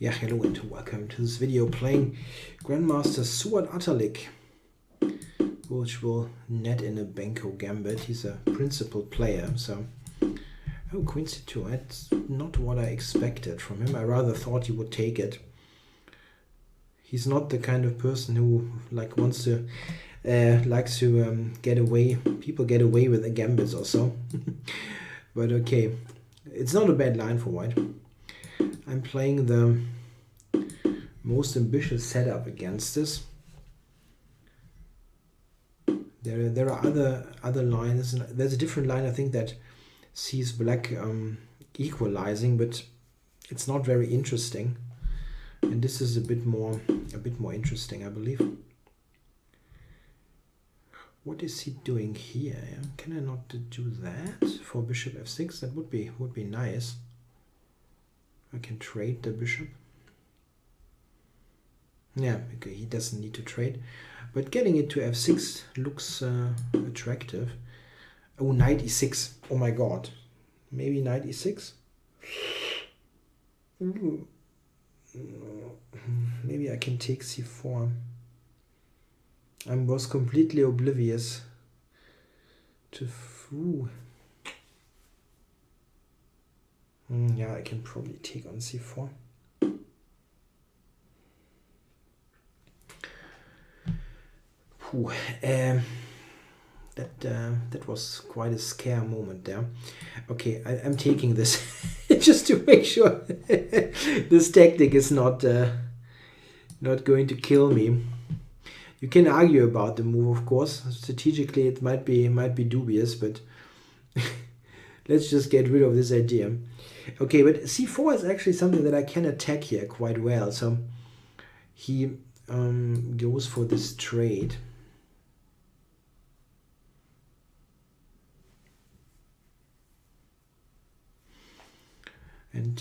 Yeah, hello and welcome to this video playing Grandmaster Sword Atalik, which will net in a Benko Gembit. He's a principal player, so... Oh, Queen C2, that's not what I expected from him. I rather thought he would take it. He's not the kind of person who likes to get away. People get away with the Gambits or so. But okay, it's not a bad line for white. I'm playing the most ambitious setup against this. There are other lines. There's a different line, I think, that sees black equalizing, but it's not very interesting. And this is a bit more interesting, I believe. What is he doing here? Can I not do that for bishop f6? That would be nice. I can trade the bishop. Yeah, okay, he doesn't need to trade. But getting it to f6 looks attractive. Oh, knight e6. Oh my god. Maybe knight e6? Ooh. Maybe I can take c4. I was completely oblivious to... yeah, I can probably take on c4. That was quite a scare moment there. Okay, I'm taking this just to make sure this tactic is not going to kill me. You can argue about the move, of course. Strategically, it might be dubious, but let's just get rid of this idea. Okay, but c4 is actually something that I can attack here quite well. So he goes for this trade. And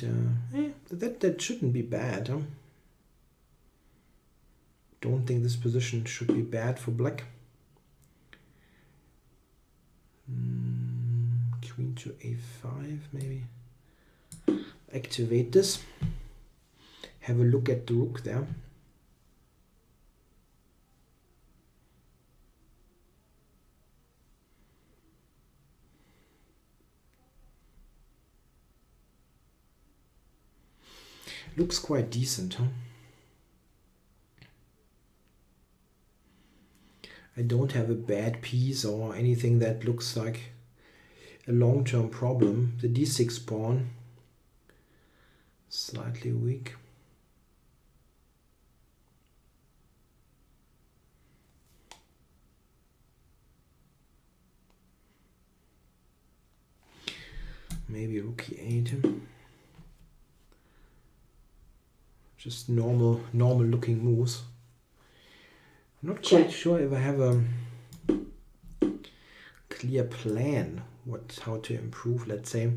that shouldn't be bad. Huh? Don't think this position should be bad for black. Queen to a5 maybe. Activate this. Have a look at the rook there. Looks quite decent, huh? I don't have a bad piece or anything that looks like a long-term problem. The d6 pawn, slightly weak. Maybe rook e8. Just normal looking moves. I'm not quite sure if I have a clear plan how to improve, let's say.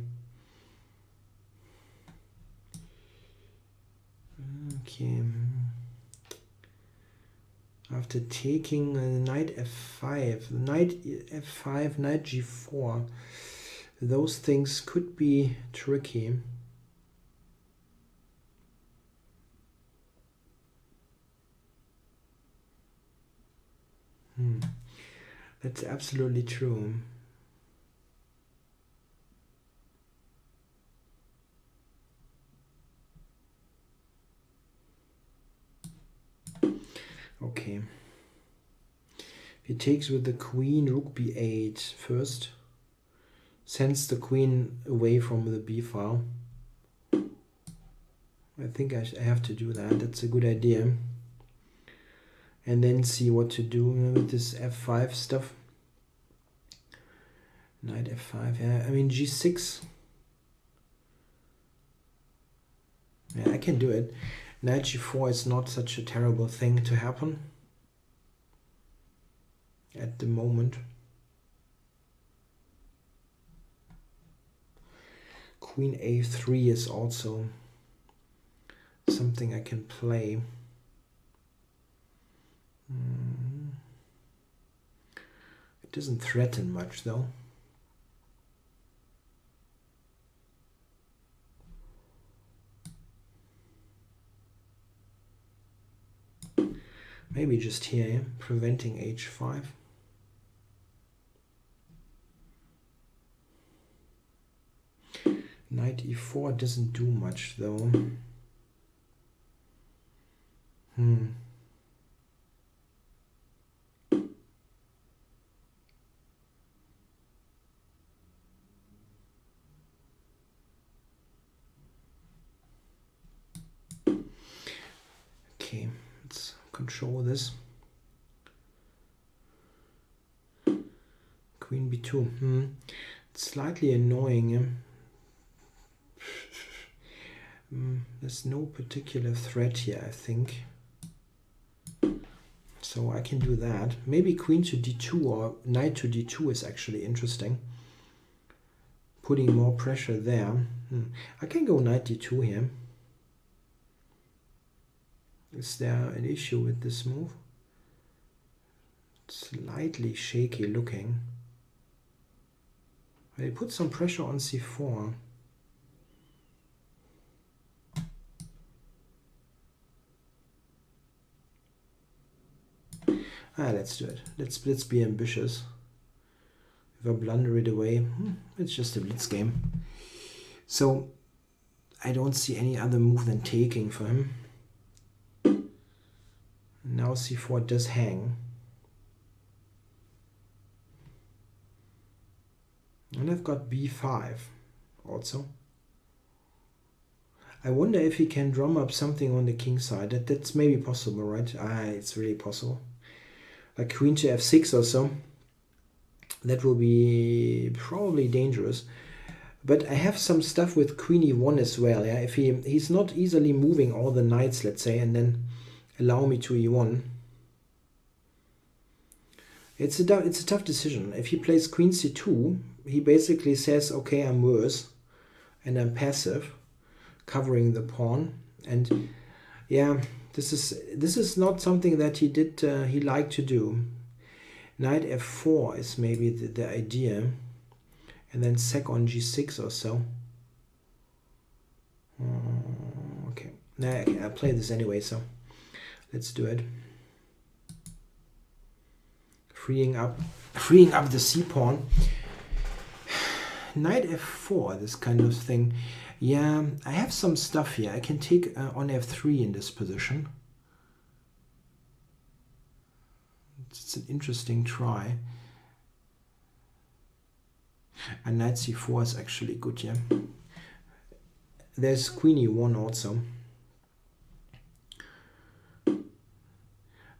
Okay. After taking knight f5, knight f5, knight g4, those things could be tricky. That's absolutely true. Okay. He takes with the queen, rook b8 first. Sends the queen away from the b file. I think I have to do that. That's a good idea. And then see what to do with this f5 stuff. Knight f5, yeah. I mean g6. Yeah, I can do it. Knight g4 is not such a terrible thing to happen at the moment. Queen a3 is also something I can play. It doesn't threaten much though. Maybe just here, yeah? Preventing h5. Knight e4 doesn't do much though. Okay, let's control this. Queen b2. It's slightly annoying. Yeah? There's no particular threat here, I think. So I can do that. Maybe queen to d2 or knight to d2 is actually interesting. Putting more pressure there. I can go knight d2 here. Is there an issue with this move? It's slightly shaky looking. I put some pressure on c4. Let's do it. Let's be ambitious. If I blunder it away, it's just a blitz game. So I don't see any other move than taking for him. Now c4 does hang. And I've got b5 also. I wonder if he can drum up something on the king side. That's maybe possible, right? It's really possible. Like queen to f6 or so. That will be probably dangerous. But I have some stuff with queen e1 as well. Yeah, if he's not easily moving all the knights, let's say, and then allow me to e1. It's a tough decision. If he plays queen c2, he basically says, okay, I'm worse and I'm passive, covering the pawn. And yeah, this is not something that he liked to do. Knight f4 is maybe the idea, and then sec on g6 or so. Okay, I'll play this anyway, so let's do it. Freeing up the c-pawn. Knight f4, this kind of thing. Yeah, I have some stuff here. I can take on f3 in this position. It's an interesting try. And knight c4 is actually good, yeah. There's queen e1 also.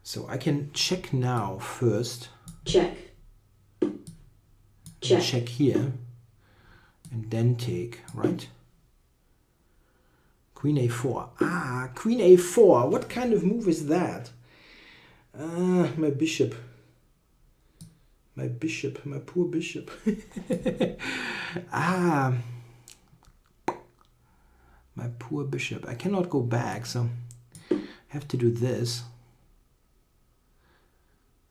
So I can check now first. Check. Check. Check here. And then take, right? Queen a4. Queen a4. What kind of move is that? My bishop. My poor bishop. My poor bishop. I cannot go back, so I have to do this.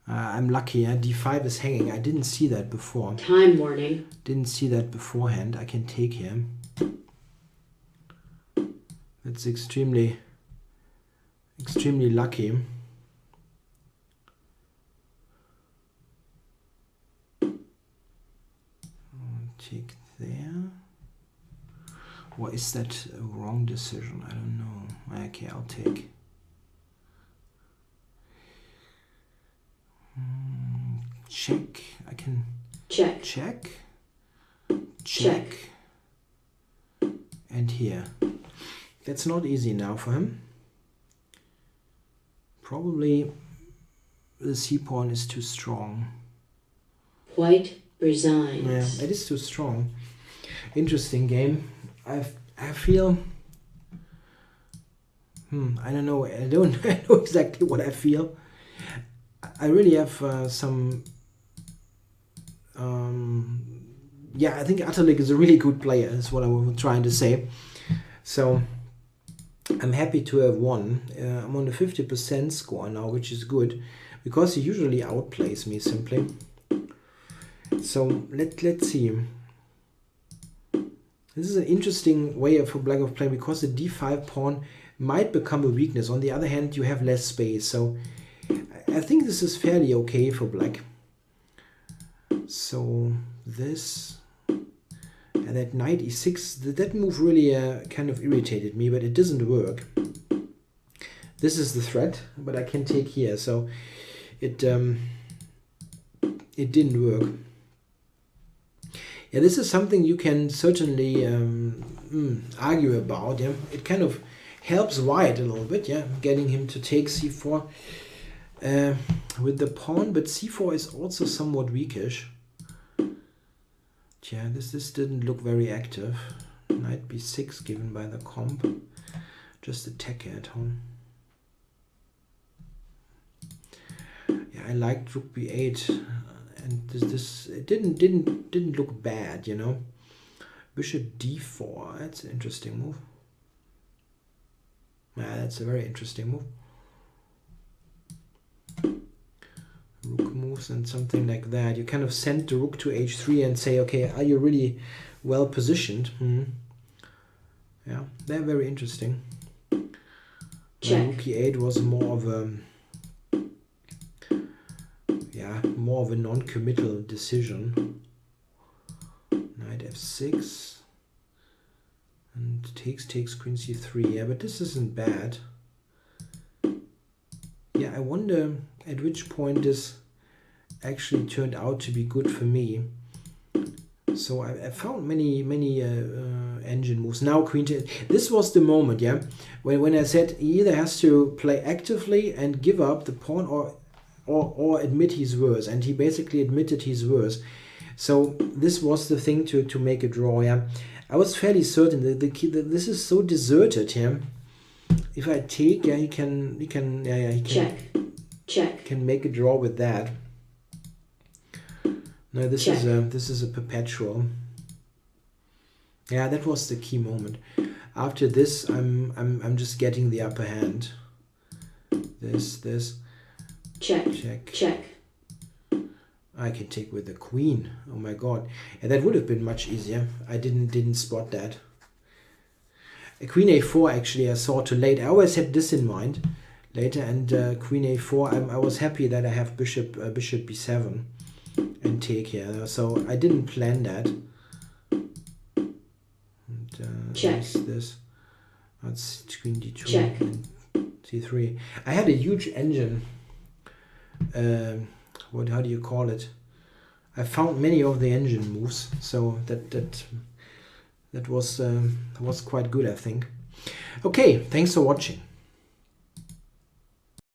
I'm lucky, d5 is hanging. I didn't see that before. Time warning. Didn't see that beforehand. I can take him. That's extremely lucky. Take there. Or is that a wrong decision? I don't know. Okay, I'll take. Check. I can check. Check. And here. That's not easy now for him. Probably the c-pawn is too strong. White resigns. Yeah, it is too strong. Interesting game. I feel. I don't know. I don't know exactly what I feel. I really have some. Yeah, I think Atalik is a really good player. Is what I was trying to say. So I'm happy to have won. I'm on a 50% score now, which is good because he usually outplays me simply. So let's see. This is an interesting way for black of playing because the d5 pawn might become a weakness. On the other hand, you have less space. So I think this is fairly okay for black. So this and that knight e6, that move really kind of irritated me, but it doesn't work. This is the threat, but I can take here, so it didn't work. Yeah, this is something you can certainly argue about. Yeah, it kind of helps white a little bit. Yeah, getting him to take c4 with the pawn, but c4 is also somewhat weakish. Yeah, this didn't look very active. Knight b6 given by the comp. Just attack at home. Yeah, I liked rook b8, and this it didn't look bad, you know. Bishop d4, that's an interesting move. Yeah, that's a very interesting move. Rook moves and something like that. You kind of send the rook to h3 and say, okay, are you really well positioned? Yeah, they're very interesting. Rook e8 was more of a non-committal decision. Knight f6 and takes queen c3. Yeah, but this isn't bad. Yeah, I wonder at which point this actually turned out to be good for me. So I found many engine moves. Now queen to, this was the moment, yeah, when I said he either has to play actively and give up the pawn or admit he's worse, and he basically admitted he's worse. So this was the thing to make a draw. Yeah, I was fairly certain that this is so deserted. Yeah, if I take, yeah, he can check. Can make a draw with that. No, this is a perpetual. Yeah, that was the key moment. After this, I'm just getting the upper hand. This. Check. I can take with the queen. Oh my god. And that would have been much easier. I didn't spot that. A queen a4 actually I saw too late. I always had this in mind later, and queen a4 I was happy that I have bishop b7 and take here. So I didn't plan that. And, this. That's queen d2 check. And c3. I had a huge engine. How do you call it? I found many of the engine moves, so that was quite good, I think. Okay, thanks for watching.